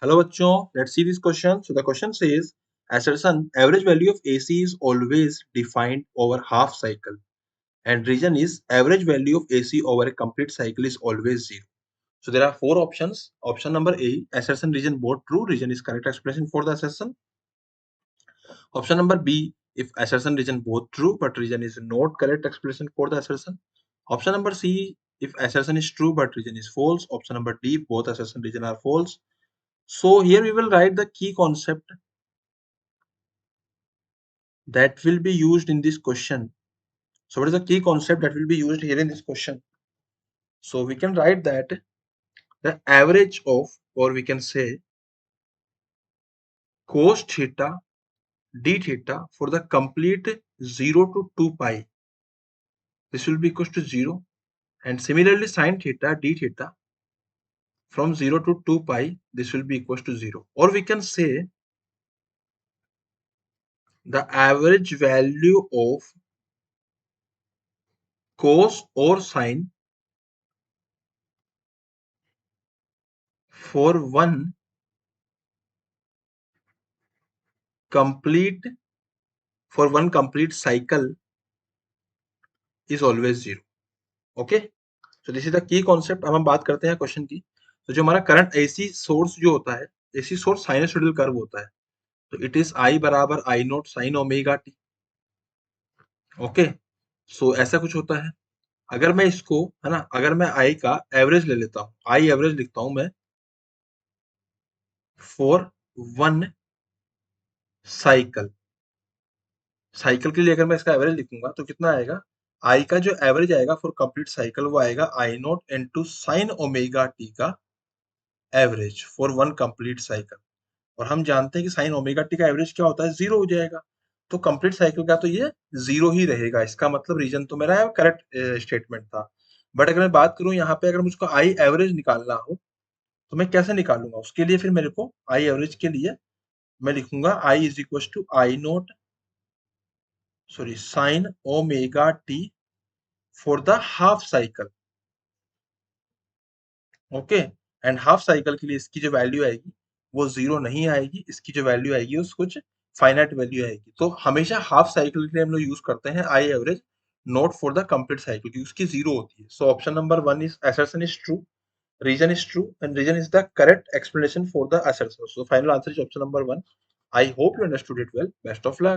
Hello बच्चों, let's see this question. So the question says, assertion average value of AC is always defined over half cycle, and reason is average value of AC over a complete cycle is always zero. So there are four options. Option number A, assertion reason both true, reason is correct explanation for the assertion. Option number B, if assertion reason both true but reason is not correct explanation for the assertion. Option number C, if assertion is true but reason is false. Option number D, if both assertion reason are false. So here we will write the key concept that will be used in this question. So what is the key concept that will be used here in this question? So we can write that the average of, or we can say cos theta d theta for the complete 0 to 2 pi, this will be equal to 0, and similarly sin theta d theta from 0 to 2 pi, this will be equal to 0. Or we can say the average value of cos or sin for one complete cycle is always 0. Okay, so this is the key concept. अब हम बात करते हैं question की. तो जो हमारा current AC source जो होता है, एसी सोर्स साइनसोइडल कर्व होता है, तो इट इज आई बराबर I naught sine omega t. Okay, so ऐसा कुछ होता है. अगर मैं इसको, है ना, अगर मैं आई का एवरेज ले लेता हूं, आई एवरेज लिखता हूं मैं फॉर वन साइकिल. साइकिल के लिए अगर मैं इसका एवरेज लिखूंगा तो कितना आएगा, आई का जो एवरेज आएगा फॉर कंप्लीट साइकिल वो आएगा I naught into sine omega t का average for one complete cycle. और हम जानते हैं कि साइन ओमेगा टी का एवरेज क्या होता है, जीरो हो जाएगा. तो कंप्लीट साइकिल का तो ये जीरो ही रहेगा. इसका मतलब रीजन तो मेरा करेक्ट स्टेटमेंट था. बट अगर मैं बात करूं यहाँ पे, अगर मुझको आई एवरेज निकालना हो तो मैं कैसे निकालूंगा, उसके लिए फिर मेरे को आई एवरेज के लिए मैं लिखूंगा I is equal to I naught sine omega t for the half cycle. Okay, and half cycle के लिए इसकी जो वैल्यू आएगी वो जीरो नहीं आएगी, इसकी जो वैल्यू आएगी उस कुछ फाइनाइट वैल्यू आएगी. तो हमेशा हाफ साइकिल के लिए हम लोग यूज करते हैं I average, not for the complete cycle, क्योंकि उसकी जीरो होती है. So option number one is assertion is true, reason is true, and reason is the correct explanation for the assertion. So final answer is option number one. I hope you understood it well. Best of luck.